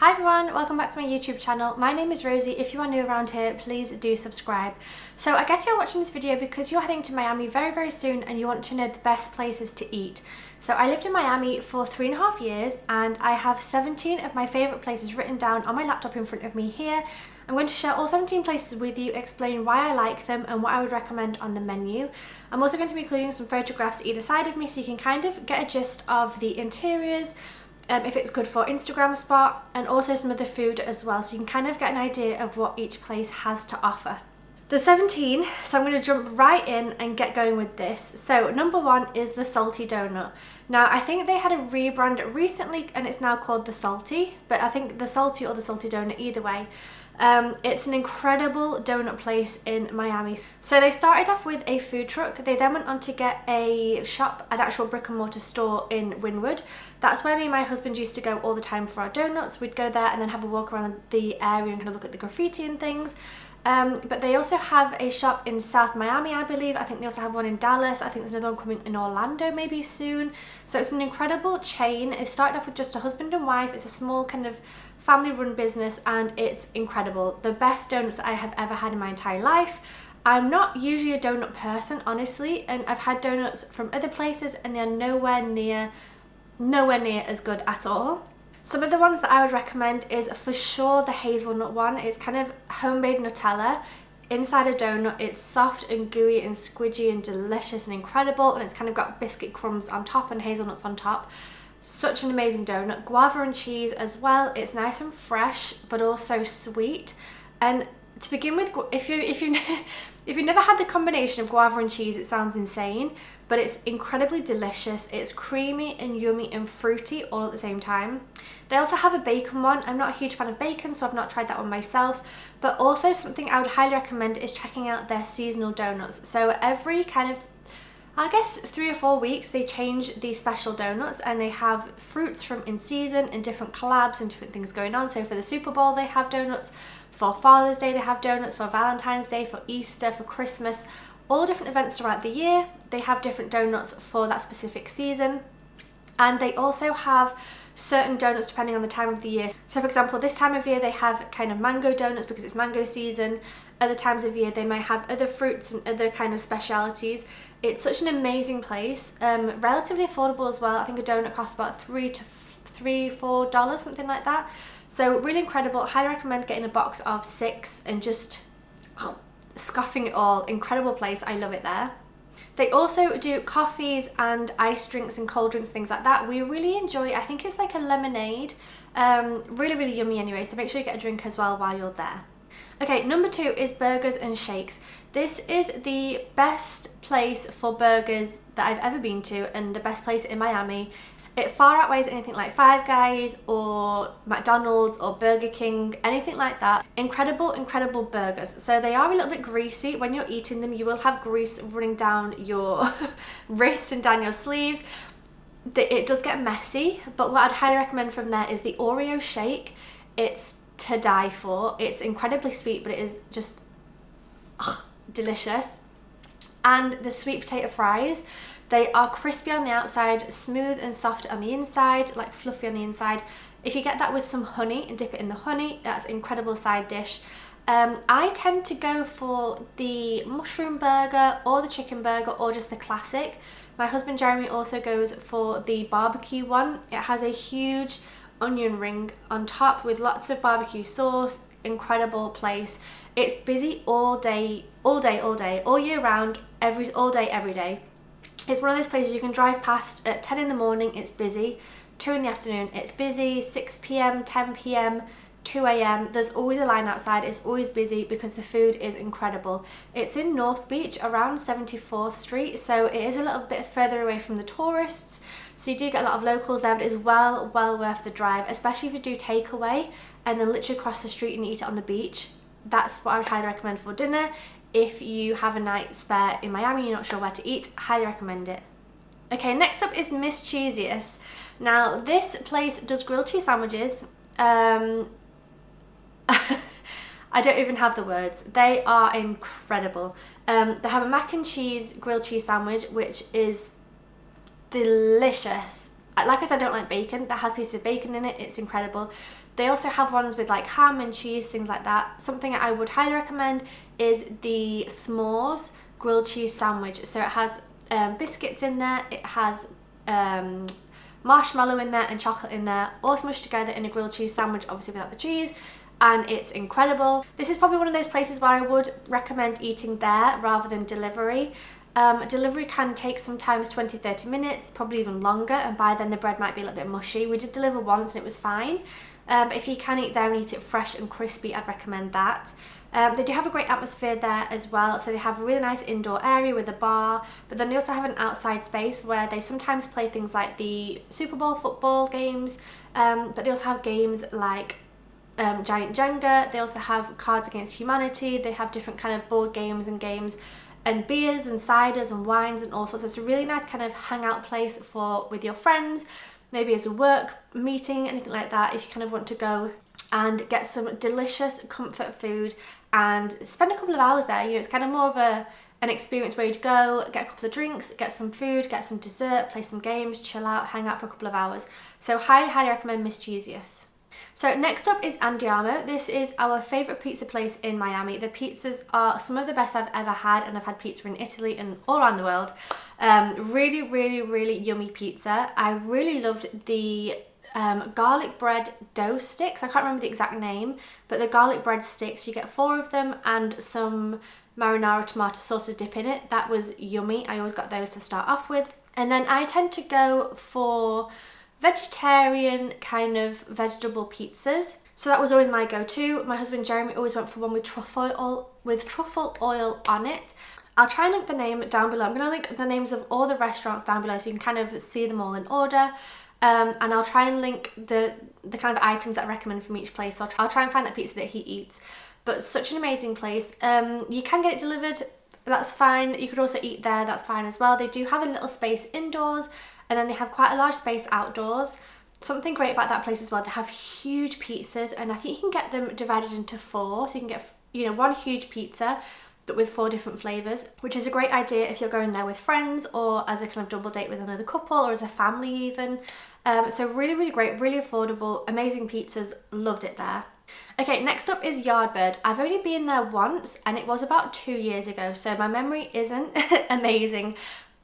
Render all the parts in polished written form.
Hi everyone, welcome back to my YouTube channel. My name is Rosie. If you are new around here, please do subscribe. So I guess you're watching this video because you're heading to Miami very soon and you want to know the best places to eat. So I lived in Miami for 3.5 years and I have 17 of my favourite places written down on my laptop in front of me here. I'm going to share all 17 places with you, explain why I like them and what I would recommend on the menu. I'm also going to be including some photographs either side of me so you can kind of get a gist of the interiors, if it's good for Instagram spot, and also some of the food as well, so you can kind of get an idea of what each place has to offer. There's 17, so I'm going to jump right in and get going with this. So number one is the salty donut. Now I think they had a rebrand recently and it's now called the salty, but I think the salty or the salty donut, either way. It's an incredible donut place in Miami. So they started off with a food truck. They then went on to get a shop, an actual brick and mortar store in Wynwood. That's where me and my husband used to go all the time for our donuts. We'd go there and then have a walk around the area and kind of look at the graffiti and things. But they also have a shop in South Miami, I believe. I think they also have one in Dallas. I think there's another one coming in Orlando maybe soon. So it's an incredible chain. It started off with just a husband and wife. It's a small kind of family run business and it's incredible. The best donuts I have ever had in my entire life. I'm not usually a donut person, honestly, and I've had donuts from other places and they're nowhere near as good at all. Some of the ones that I would recommend is for sure the hazelnut one. It's kind of homemade Nutella inside a donut. It's soft and gooey and squidgy and delicious and incredible, and it's kind of got biscuit crumbs on top and hazelnuts on top. Such an amazing donut. Guava and cheese as well. It's nice and fresh but also sweet. And to begin with, if you've never had the combination of guava and cheese, it sounds insane, but it's incredibly delicious. It's creamy and yummy and fruity all at the same time. They also have a bacon one. I'm not a huge fan of bacon, so I've not tried that one myself, but also something I would highly recommend is checking out their seasonal donuts. So every kind of, I guess 3 or 4 weeks, they change these special donuts and they have fruits from in season and different collabs and different things going on. So for the Super Bowl they have donuts, for Father's Day they have donuts, for Valentine's Day, for Easter, for Christmas, all different events throughout the year. They have different donuts for that specific season. And they also have certain donuts depending on the time of the year. So for example, this time of year they have kind of mango donuts because it's mango season. Other times of year they might have other fruits and other kind of specialities. It's such an amazing place, relatively affordable as well. I think a donut costs about $4, something like that. So really incredible. Highly recommend getting a box of 6 and just scoffing it all. Incredible place. I love it there. They also do coffees and ice drinks and cold drinks, things like that. We really enjoy, I think it's like a lemonade. Really yummy anyway, so make sure you get a drink as well while you're there. Okay, number 2 is burgers and shakes. This is the best place for burgers that I've ever been to and the best place in Miami. It far outweighs anything like Five Guys or McDonald's or Burger King, anything like that. Incredible burgers. So they are a little bit greasy. When you're eating them, you will have grease running down your wrist and down your sleeves. It does get messy, but what I'd highly recommend from there is the Oreo shake. It's to die for. It's incredibly sweet, but it is just delicious. And the sweet potato fries. They are crispy on the outside, smooth and soft on the inside, like fluffy on the inside. If you get that with some honey and dip it in the honey, that's an incredible side dish. I tend to go for the mushroom burger or the chicken burger or just the classic. My husband Jeremy also goes for the barbecue one. It has a huge onion ring on top with lots of barbecue sauce. Incredible place. It's busy all day, all year round, all day, every day. It's one of those places you can drive past at 10 in the morning, it's busy, 2 in the afternoon, it's busy, 6 p.m, 10 p.m, 2 a.m. There's always a line outside, it's always busy because the food is incredible. It's in North Beach around 74th Street, so it is a little bit further away from the tourists. So you do get a lot of locals there, but it is well worth the drive, especially if you do takeaway and then literally cross the street and eat it on the beach. That's what I would highly recommend for dinner. If you have a night spare in Miami, you're not sure where to eat, highly recommend it. Okay, next up is Miss Cheezious. Now, this place does grilled cheese sandwiches. I don't even have the words. They are incredible. They have a mac and cheese grilled cheese sandwich, which is delicious. Like I said, I don't like bacon. That has pieces of bacon in it. It's incredible. They also have ones with like ham and cheese, things like that. Something I would highly recommend is the s'mores grilled cheese sandwich. So it has biscuits in there, it has marshmallow in there and chocolate in there, all smushed together in a grilled cheese sandwich, obviously without the cheese, and it's incredible. This is probably one of those places where I would recommend eating there rather than delivery. Delivery can take sometimes 20-30 minutes, probably even longer, and by then the bread might be a little bit mushy. We did deliver once and it was fine. But if you can eat there and eat it fresh and crispy, I'd recommend that. They do have a great atmosphere there as well, so they have a really nice indoor area with a bar, but then they also have an outside space where they sometimes play things like the Super Bowl football games, but they also have games like Giant Jenga. They also have Cards Against Humanity. They have different kind of board games and beers and ciders and wines and all sorts. So it's a really nice kind of hangout place for with your friends, maybe as a work meeting, anything like that, if you kind of want to go and get some delicious comfort food and spend a couple of hours there. You know, it's kind of more of an experience where you'd go, get a couple of drinks, get some food, get some dessert, play some games, chill out, hang out for a couple of hours. So highly recommend Miss Cheezious. So next up is Andiamo. This is our favourite pizza place in Miami. The pizzas are some of the best I've ever had, and I've had pizza in Italy and all around the world. Really yummy pizza. I really loved the garlic bread dough sticks. I can't remember the exact name, but the garlic bread sticks, you get 4 of them and some marinara tomato sauce to dip in it. That was yummy. I always got those to start off with. And then I tend to go for vegetarian kind of vegetable pizzas. So that was always my go-to. My husband Jeremy always went for one with truffle oil on it. I'll try and link the name down below. I'm going to link the names of all the restaurants down below so you can kind of see them all in order. And I'll try and link the kind of items that I recommend from each place. So I'll try and find that pizza that he eats. But such an amazing place. You can get it delivered, that's fine. You could also eat there, that's fine as well. They do have a little space indoors, and then they have quite a large space outdoors. Something great about that place as well, they have huge pizzas, and I think you can get them divided into 4. So you can get, you know, one huge pizza, but with 4 different flavours, which is a great idea if you're going there with friends or as a kind of double date with another couple or as a family even. So really great, really affordable, amazing pizzas, loved it there. Okay, next up is Yardbird. I've only been there once and it was about 2 years ago, so my memory isn't amazing,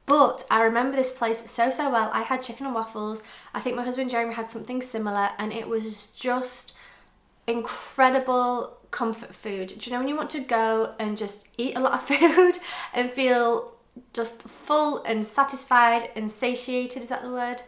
but I remember this place so well. I had chicken and waffles. I think my husband Jeremy had something similar, and it was just incredible comfort food. Do you know when you want to go and just eat a lot of food and feel just full and satisfied and satiated, is that the word?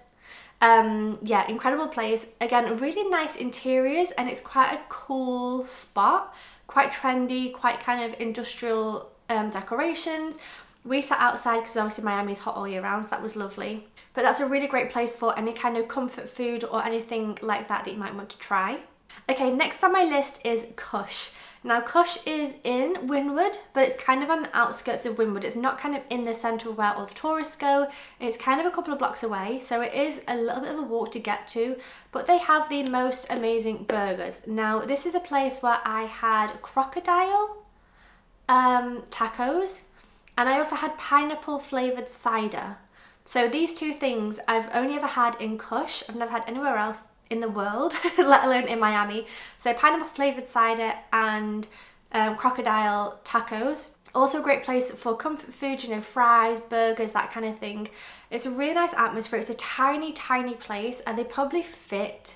Yeah, incredible place. Again, really nice interiors, and it's quite a cool spot, quite trendy, quite kind of industrial decorations. We sat outside because obviously Miami's hot all year round, so that was lovely. But that's a really great place for any kind of comfort food or anything like that that you might want to try. Okay, next on my list is KUSH. Now KUSH is in Wynwood, but it's kind of on the outskirts of Wynwood. It's not kind of in the centre where all the tourists go. It's kind of a couple of blocks away, so it is a little bit of a walk to get to, but they have the most amazing burgers. Now this is a place where I had crocodile tacos, and I also had pineapple flavoured cider. So these 2 things I've only ever had in KUSH. I've never had anywhere else in the world, let alone in Miami. So pineapple flavoured cider and crocodile tacos. Also a great place for comfort food, you know, fries, burgers, that kind of thing. It's a really nice atmosphere. It's a tiny place, and they probably fit,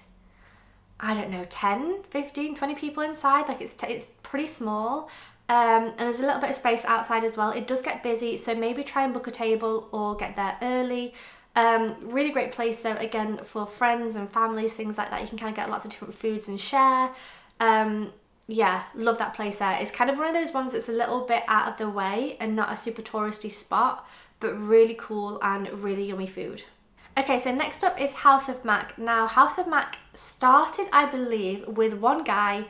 I don't know, 10, 15, 20 people inside. Like it's pretty small. And there's a little bit of space outside as well. It does get busy, so maybe try and book a table or get there early. Really great place though, again, for friends and families, things like that. You can kind of get lots of different foods and share. Yeah, love that place there. It's kind of one of those ones that's a little bit out of the way and not a super touristy spot, but really cool and really yummy food. Okay, so next up is House of Mac. Now, House of Mac started, I believe, with one guy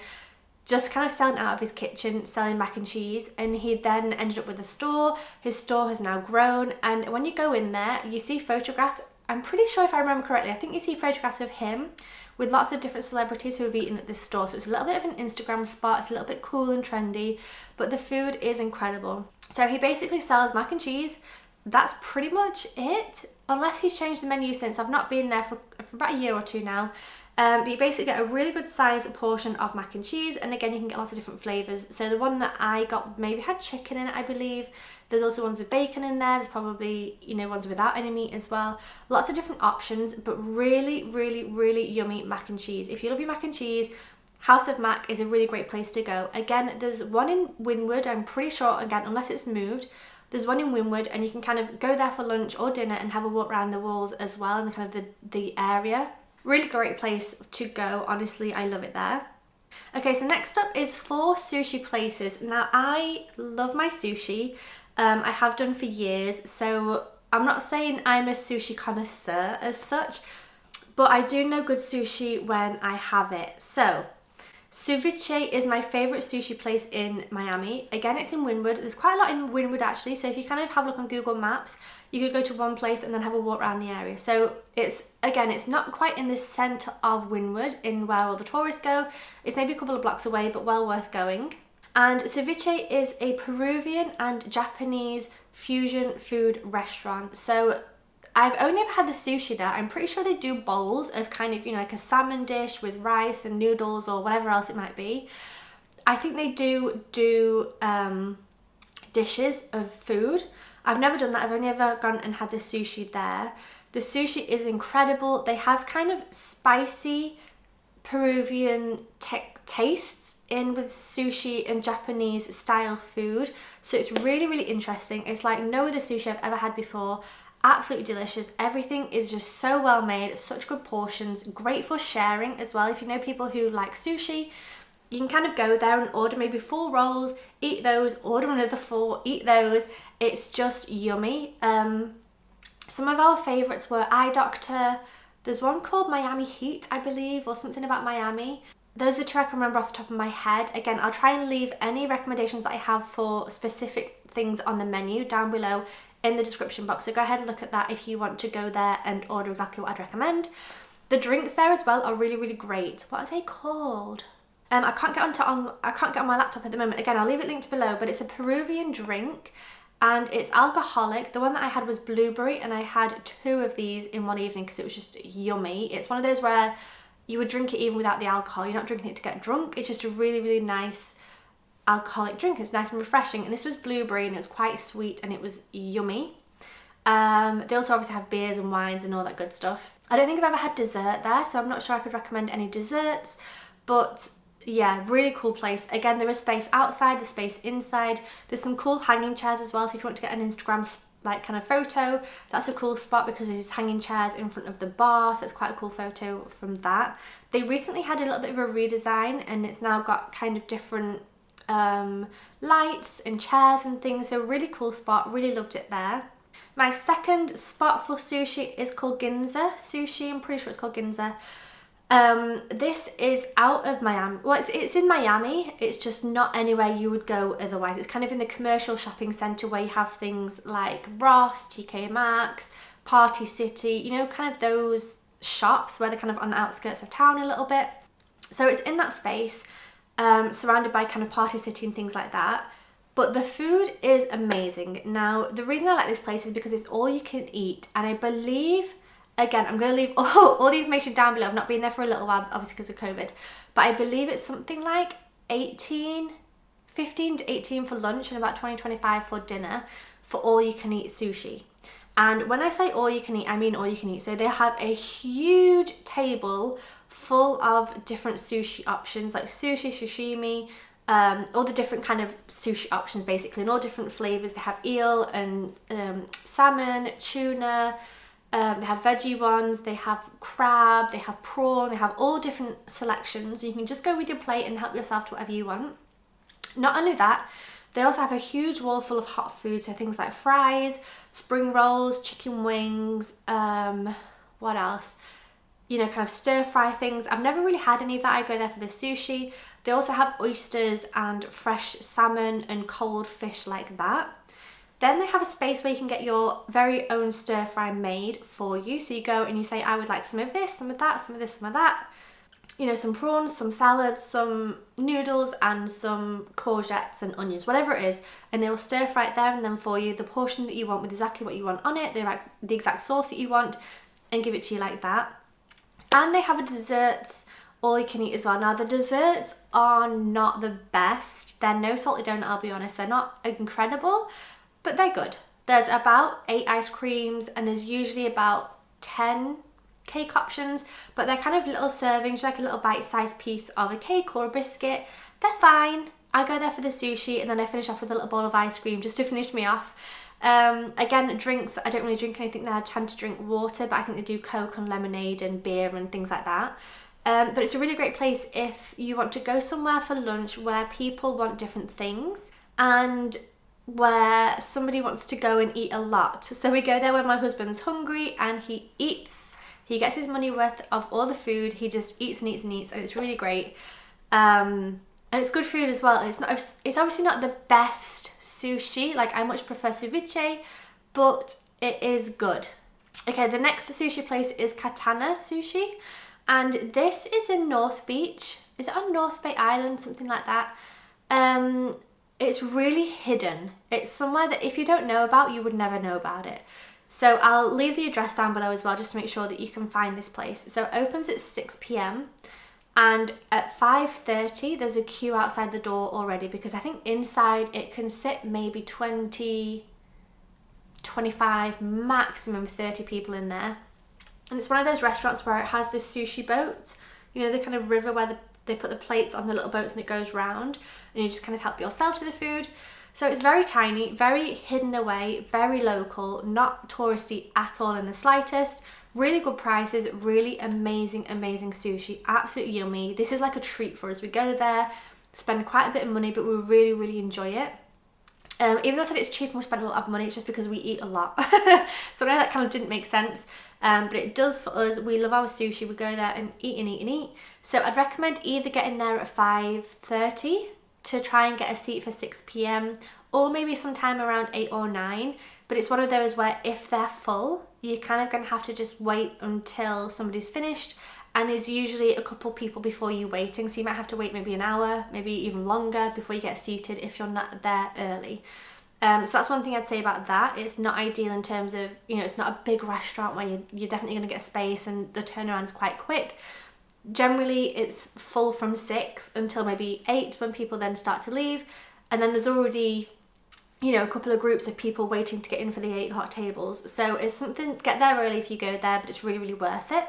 just kind of selling out of his kitchen, selling mac and cheese, and he then ended up with a store. His store has now grown, and when you go in there, you see photographs. I'm pretty sure, if I remember correctly, I think you see photographs of him with lots of different celebrities who have eaten at this store. So it's a little bit of an Instagram spot, it's a little bit cool and trendy, but the food is incredible. So he basically sells mac and cheese. That's pretty much it, unless he's changed the menu since. I've not been there for about a year or 2 now. But you basically get a really good sized portion of mac and cheese, and again you can get lots of different flavours. So the one that I got maybe had chicken in it, I believe. There's also ones with bacon in there. There's probably, you know, ones without any meat as well. Lots of different options, but really, really, really yummy mac and cheese. If you love your mac and cheese, House of Mac is a really great place to go. Again, there's one in Wynwood, I'm pretty sure, again, unless it's moved. There's one in Wynwood, and you can kind of go there for lunch or dinner and have a walk around the walls as well, and kind of the area. Really great place to go, honestly, I love it there. Okay, so next up is 4 sushi places. Now, I love my sushi. I have done for years, so I'm not saying I'm a sushi connoisseur as such, but I do know good sushi when I have it. So, SUVICHE is my favourite sushi place in Miami. Again, it's in Wynwood. There's quite a lot in Wynwood actually, so if you kind of have a look on Google Maps, you could go to one place and then have a walk around the area. So it's not quite in the centre of Wynwood, in where all the tourists go. It's maybe a couple of blocks away, but well worth going. And SUVICHE is a Peruvian and Japanese fusion food restaurant. So I've only ever had the sushi there. I'm pretty sure they do bowls of kind of, you know, like a salmon dish with rice and noodles or whatever else it might be. I think they do dishes of food. I've never done that. I've only ever gone and had the sushi there. The sushi is incredible. They have kind of spicy Peruvian tastes in with sushi and Japanese style food. So it's really, really interesting. It's like no other sushi I've ever had before. Absolutely delicious. Everything is just so well made, such good portions, great for sharing as well. If you know people who like sushi, you can kind of go there and order maybe 4 rolls, eat those, order another 4, eat those. It's just yummy. Some of our favourites were Eye Doctor. There's one called Miami Heat, I believe, or something about Miami. Those are the 2 I can remember off the top of my head. Again, I'll try and leave any recommendations that I have for specific things on the menu down below in the description box, so go ahead and look at that if you want to go there and order exactly what I'd recommend. The drinks there as well are really, really great. What are they called? I can't get on my laptop at the moment. Again, I'll leave it linked below, but it's a Peruvian drink and it's alcoholic. The one that I had was blueberry, and I had 2 of these in one evening because it was just yummy. It's one of those where you would drink it even without the alcohol. You're not drinking it to get drunk. It's just a really, really nice alcoholic drink. It's nice and refreshing, and this was blueberry and it was quite sweet and it was yummy. They also obviously have beers and wines and all that good stuff. I don't think I've ever had dessert there, so I'm not sure I could recommend any desserts, but yeah, really cool place. Again, there is space outside, there's space inside. There's some cool hanging chairs as well, so if you want to get an Instagram like kind of photo, that's a cool spot because there's hanging chairs in front of the bar, so it's quite a cool photo from that. They recently had a little bit of a redesign and it's now got kind of different lights and chairs and things, so really cool spot, really loved it there. My second spot for sushi is called GINZA Sushi, I'm pretty sure it's called GINZA. This is out of Miami. Well, it's in Miami, it's just not anywhere you would go otherwise. It's kind of in the commercial shopping centre where you have things like Ross, TK Maxx, Party City, you know, kind of those shops where they're kind of on the outskirts of town a little bit. So it's in that space, surrounded by kind of Party City and things like that. But the food is amazing. Now, the reason I like this place is because it's all you can eat, and I believe, again, I'm going to leave all the information down below. I've not been there for a little while, obviously because of COVID, but I believe it's something like 15 to 18 for lunch and about 20-25 for dinner for all you can eat sushi. And when I say all you can eat, I mean all you can eat. So they have a huge table full of different sushi options, like sushi, sashimi, all the different kind of sushi options basically, and all different flavours. They have eel and salmon, tuna, they have veggie ones, they have crab, they have prawn, they have all different selections. You can just go with your plate and help yourself to whatever you want. Not only that, they also have a huge wall full of hot food, so things like fries, spring rolls, chicken wings, what else? You know, kind of stir fry things. I've never really had any of that. I go there for the sushi. They also have oysters and fresh salmon and cold fish like that. Then they have a space where you can get your very own stir fry made for you. So you go and you say, I would like some of this, some of that, some of this, some of that. You know, some prawns, some salads, some noodles, and some courgettes and onions, whatever it is. And they will stir fry it there and then for you, the portion that you want with exactly what you want on it, the exact sauce that you want, and give it to you like that. And they have a desserts all you can eat as well. Now the desserts are not the best. They're no salted donut, I'll be honest. They're not incredible, but they're good. There's about 8 ice creams and there's usually about 10 cake options, but they're kind of little servings, like a little bite-sized piece of a cake or a biscuit. They're fine. I go there for the sushi and then I finish off with a little bowl of ice cream just to finish me off. Again, drinks, I don't really drink anything there. I tend to drink water, but I think they do Coke and lemonade and beer and things like that. But it's a really great place if you want to go somewhere for lunch where people want different things and where somebody wants to go and eat a lot. So we go there when my husband's hungry and he eats. He gets his money worth of all the food. He just eats and eats and eats, and it's really great. And it's good food as well. It's obviously not the best sushi. Like, I much prefer SUVICHE, but it is good. Okay, the next sushi place is KATANA Sushi. And this is in North Beach. Is it on North Bay Island? Something like that. It's really hidden. It's somewhere that if you don't know about, you would never know about it. So I'll leave the address down below as well, just to make sure that you can find this place. So it opens at 6 p.m. and at 5:30 there's a queue outside the door already, because I think inside it can sit maybe 20, 25, maximum 30 people in there. And it's one of those restaurants where it has this sushi boat, you know, the kind of river where they put the plates on the little boats and it goes round and you just kind of help yourself to the food. So it's very tiny, very hidden away, very local, not touristy at all in the slightest. Really good prices, really amazing, amazing sushi, absolutely yummy. This is like a treat for us. We go there, spend quite a bit of money, but we really, really enjoy it. Even though I said it's cheap and we spend a lot of money, it's just because we eat a lot. So I know that kind of didn't make sense, but it does for us. We love our sushi. We go there and eat and eat and eat. So I'd recommend either getting there at 5:30 to try and get a seat for 6 p.m. or maybe sometime around 8 or 9. But it's one of those where if they're full, you're kind of going to have to just wait until somebody's finished. And there's usually a couple people before you waiting, so you might have to wait maybe an hour, maybe even longer before you get seated if you're not there early. So that's one thing I'd say about that. It's not ideal in terms of, you know, it's not a big restaurant where you're definitely going to get space and the turnaround is quite quick. Generally, it's full from 6 until maybe 8 when people then start to leave. And then there's already, you know, a couple of groups of people waiting to get in for the 8 hot tables. So it's something, get there early if you go there, but it's really, really worth it.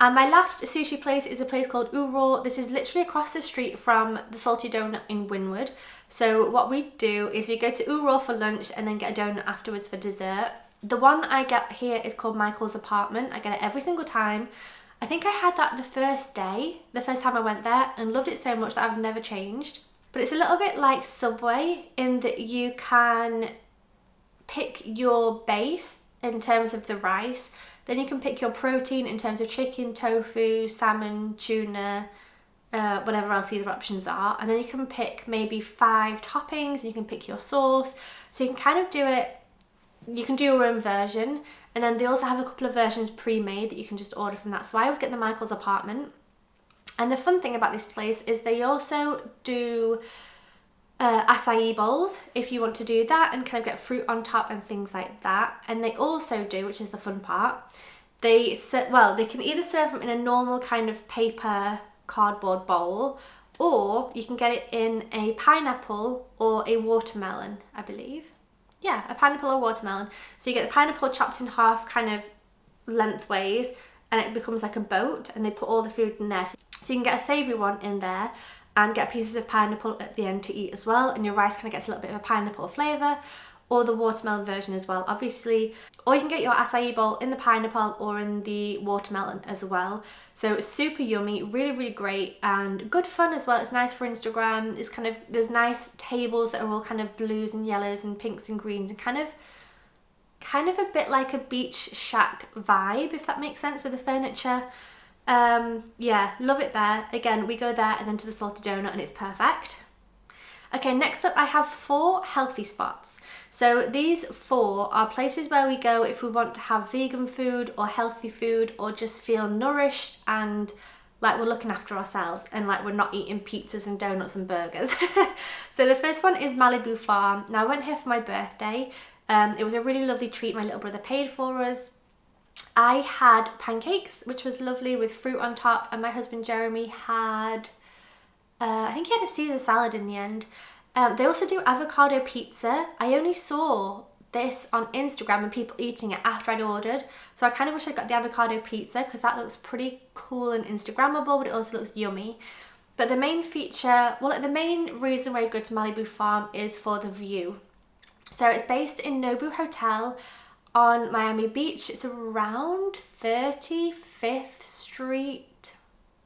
And my last sushi place is a place called Oreo. This is literally across the street from the Salty Donut in Wynwood. So what we do is we go to Oreo for lunch and then get a donut afterwards for dessert. The one that I get here is called Michael's Apartment. I get it every single time. I think I had that the first time I went there, and loved it so much that I've never changed. But it's a little bit like Subway in that you can pick your base in terms of the rice. Then you can pick your protein in terms of chicken, tofu, salmon, tuna, whatever else the other options are. And then you can pick maybe 5 toppings, and you can pick your sauce. So you can kind of do it, you can do your own version. And then they also have a couple of versions pre-made that you can just order from that. So I always get the Michael's Apartment. And the fun thing about this place is they also do acai bowls if you want to do that and kind of get fruit on top and things like that. And they also do, which is the fun part, they can either serve them in a normal kind of paper cardboard bowl, or you can get it in a pineapple or a watermelon, I believe. Yeah, a pineapple or watermelon. So you get the pineapple chopped in half kind of lengthways, and it becomes like a boat, and they put all the food in there. So you can get a savoury one in there and get pieces of pineapple at the end to eat as well, and your rice kind of gets a little bit of a pineapple flavour, or the watermelon version as well, obviously. Or you can get your acai bowl in the pineapple or in the watermelon as well. So it's super yummy, really, really great, and good fun as well. It's nice for Instagram. It's kind of, there's nice tables that are all kind of blues and yellows and pinks and greens, and kind of a bit like a beach shack vibe, if that makes sense, with the furniture. Yeah, love it there. Again, we go there and then to the Salty Donut, and it's perfect. Okay, next up I have 4 healthy spots. So these 4 are places where we go if we want to have vegan food or healthy food, or just feel nourished and like we're looking after ourselves and like we're not eating pizzas and donuts and burgers. So the first one is MALIBU FARM. Now I went here for my birthday. It was a really lovely treat. My little brother paid for us. I had pancakes, which was lovely with fruit on top, and my husband Jeremy had, I think he had a Caesar salad in the end. They also do avocado pizza. I only saw this on Instagram and people eating it after I'd ordered, so I kind of wish I got the avocado pizza because that looks pretty cool and Instagrammable, but it also looks yummy. But the main feature, well, the main reason why I go to MALIBU FARM is for the view. So it's based in Nobu Hotel on Miami Beach. It's around 35th Street,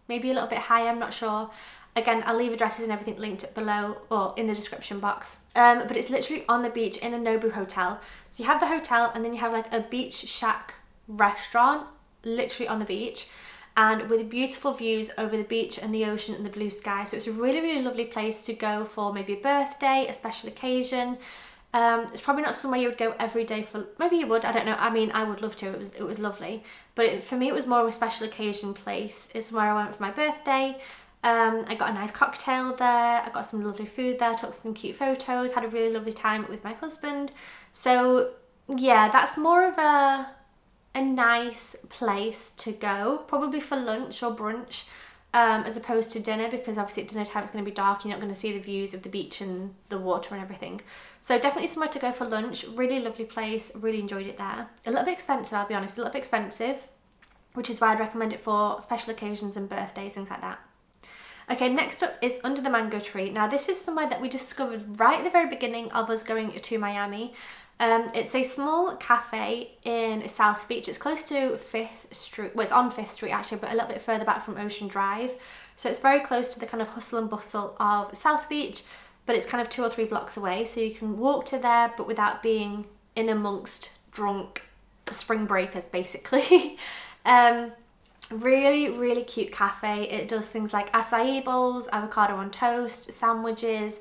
maybe a little bit higher, I'm not sure. Again, I'll leave addresses and everything linked below or in the description box. But it's literally on the beach in a Nobu hotel. So you have the hotel and then you have like a beach shack restaurant literally on the beach, and with beautiful views over the beach and the ocean and the blue sky. So it's a really, really lovely place to go for maybe a birthday, a special occasion. It's probably not somewhere you would go every day for, maybe you would, I don't know. I mean, I would love to, it was lovely. But for me, it was more of a special occasion place. It's where I went for my birthday. I got a nice cocktail there, I got some lovely food there, took some cute photos, had a really lovely time with my husband. So yeah, that's more of a nice place to go, probably for lunch or brunch, as opposed to dinner, because obviously at dinner time it's going to be dark, you're not going to see the views of the beach and the water and everything. So definitely somewhere to go for lunch. Really lovely place, really enjoyed it there. A little bit expensive, I'll be honest, a little bit expensive, which is why I'd recommend it for special occasions and birthdays, things like that. Okay, next up is Under the Mango Tree. Now this is somewhere that we discovered right at the very beginning of us going to Miami. It's a small cafe in South Beach. It's close to 5th Street. Well, it's on 5th Street actually, but a little bit further back from Ocean Drive. So it's very close to the kind of hustle and bustle of South Beach, but it's kind of 2 or 3 blocks away. So you can walk to there, but without being in amongst drunk spring breakers, basically. Really, really cute cafe. It does things like acai bowls, avocado on toast, sandwiches.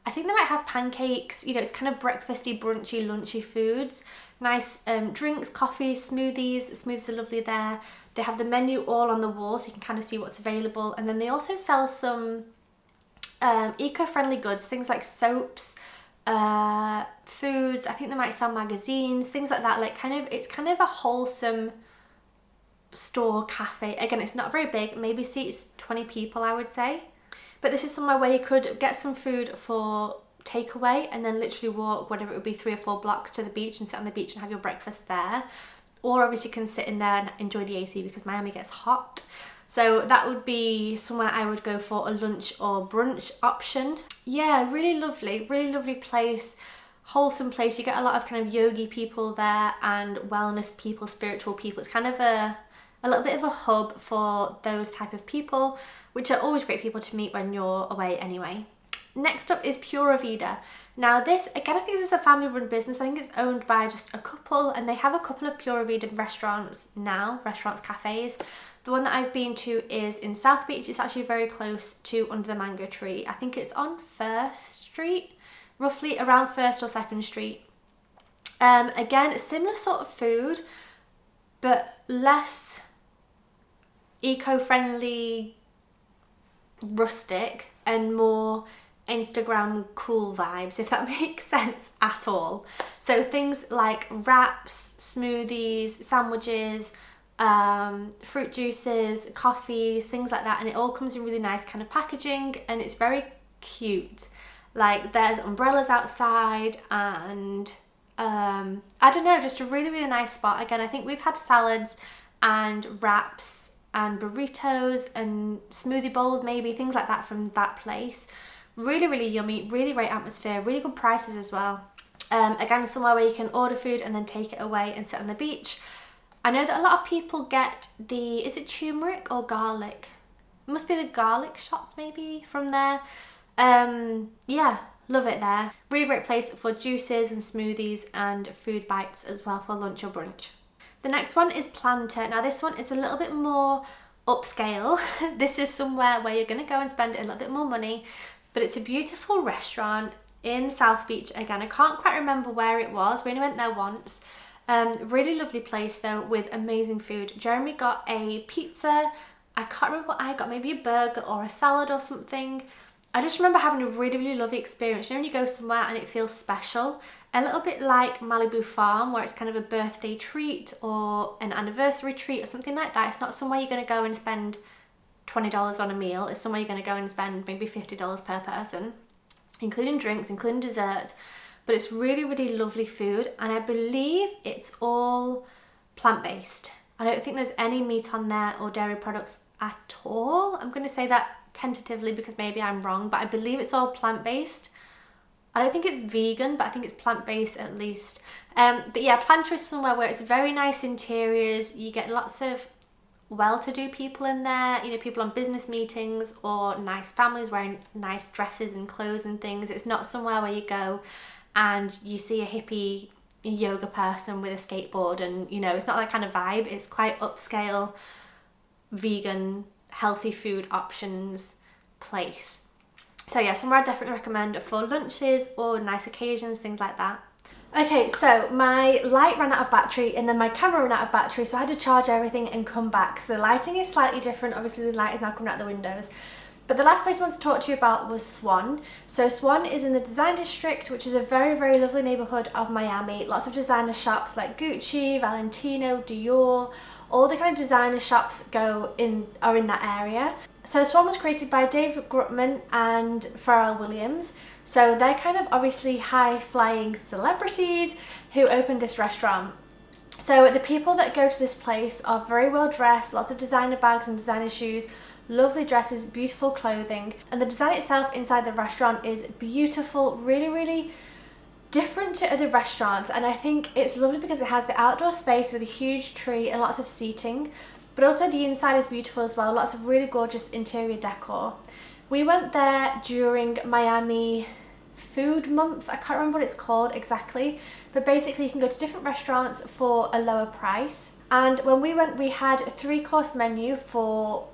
I think they might have pancakes. You know, it's kind of breakfasty, brunchy, lunchy foods. Nice drinks, coffees, smoothies. Smoothies are lovely there. They have the menu all on the wall so you can kind of see what's available. And then they also sell some eco-friendly goods, things like soaps, foods. I think they might sell magazines, things like that. Like it's kind of a wholesome store cafe. Again, it's not very big, maybe seats 20 people, I would say. But this is somewhere where you could get some food for takeaway and then literally walk, whatever it would be, 3 or 4 blocks to the beach and sit on the beach and have your breakfast there. Or obviously you can sit in there and enjoy the AC because Miami gets hot. So that would be somewhere I would go for a lunch or brunch option. Yeah, really lovely place, wholesome place. You get a lot of kind of yogi people there and wellness people, spiritual people. It's kind of a little bit of a hub for those type of people, which are always great people to meet when you're away anyway. Next up is PURA VIDA. Now this, again, I think this is a family run business. I think it's owned by just a couple, and they have a couple of PURA VIDA restaurants now, cafes. The one that I've been to is in South Beach. It's actually very close to Under the Mango Tree. I think it's on 1st Street, roughly around 1st or 2nd Street. Again, similar sort of food, but less eco-friendly, rustic, and more Instagram cool vibes, if that makes sense at all. So things like wraps, smoothies, sandwiches, fruit juices, coffees, things like that, and it all comes in really nice kind of packaging, and it's very cute. Like there's umbrellas outside, and I don't know, just a really, really nice spot. Again, I think we've had salads and wraps and burritos and smoothie bowls, maybe, things like that from that place. Really, really yummy, really great atmosphere, really good prices as well. Again, somewhere where you can order food and then take it away and sit on the beach. I know that a lot of people get the, is it turmeric or garlic? It must be the garlic shots maybe from there. Yeah, love it there. Really great place for juices and smoothies and food bites as well for lunch or brunch. The next one is Planta. Now this one is a little bit more upscale. This is somewhere where you're going to go and spend a little bit more money, but it's a beautiful restaurant in South Beach. Again, I can't quite remember where it was. We only went there once. Really lovely place though, with amazing food. Jeremy got a pizza. I can't remember what I got, maybe a burger or a salad or something. I just remember having a really, really lovely experience. You know when you go somewhere and it feels special, a little bit like MALIBU FARM, where it's kind of a birthday treat or an anniversary treat or something like that. It's not somewhere you're going to go and spend $20 on a meal. It's somewhere you're going to go and spend maybe $50 per person, including drinks, including desserts. But it's really, really lovely food, and I believe it's all plant-based. I don't think there's any meat on there or dairy products at all. I'm going to say that tentatively because maybe I'm wrong, but I believe it's all plant-based. I don't think it's vegan, but I think it's plant-based at least. But yeah, Planta is somewhere where it's very nice interiors. You get lots of well-to-do people in there, you know, people on business meetings or nice families wearing nice dresses and clothes and things. It's not somewhere where you go and you see a hippie yoga person with a skateboard and, you know, it's not that kind of vibe. It's quite upscale, vegan, healthy food options place. So yeah, somewhere I definitely recommend for lunches or nice occasions, things like that. Okay, so my light ran out of battery and then my camera ran out of battery, so I had to charge everything and come back. So the lighting is slightly different. Obviously the light is now coming out the windows. But the last place I want to talk to you about was SWAN. So SWAN is in the Design District, which is a very, very lovely neighbourhood of Miami. Lots of designer shops like Gucci, Valentino, Dior, all the kind of designer shops are in that area. So SWAN was created by Dave Grutman and Pharrell Williams. So they're kind of obviously high-flying celebrities who opened this restaurant. So the people that go to this place are very well dressed, lots of designer bags and designer shoes, lovely dresses, beautiful clothing, and the design itself inside the restaurant is beautiful, really, really different to other restaurants. And I think it's lovely because it has the outdoor space with a huge tree and lots of seating, but also the inside is beautiful as well, lots of really gorgeous interior decor. We went there during Miami Food Month. I can't remember what it's called exactly, but basically you can go to different restaurants for a lower price. And when we went, we had a 3-course menu for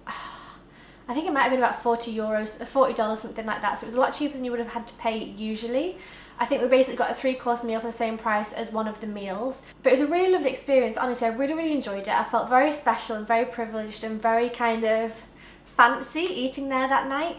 I think it might have been about $40, something like that. So it was a lot cheaper than you would have had to pay usually. I think we basically got a 3-course meal for the same price as one of the meals. But it was a really lovely experience. Honestly, I really, really enjoyed it. I felt very special and very privileged and very kind of fancy eating there that night.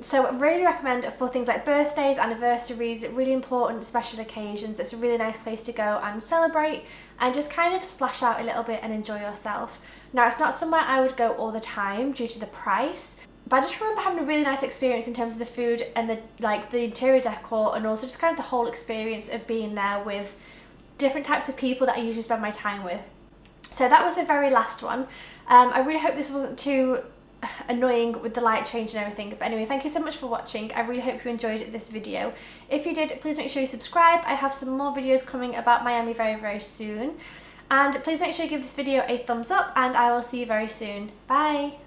So I really recommend it for things like birthdays, anniversaries, really important special occasions. It's a really nice place to go and celebrate and just kind of splash out a little bit and enjoy yourself. Now, it's not somewhere I would go all the time due to the price, but I just remember having a really nice experience in terms of the food and the interior decor, and also just kind of the whole experience of being there with different types of people that I usually spend my time with. So that was the very last one. I really hope this wasn't too annoying with the light change and everything, but anyway, thank you so much for watching. I really hope you enjoyed this video. If you did, please make sure you subscribe. I have some more videos coming about Miami very, very soon, and please make sure you give this video a thumbs up, and I will see you very soon. Bye.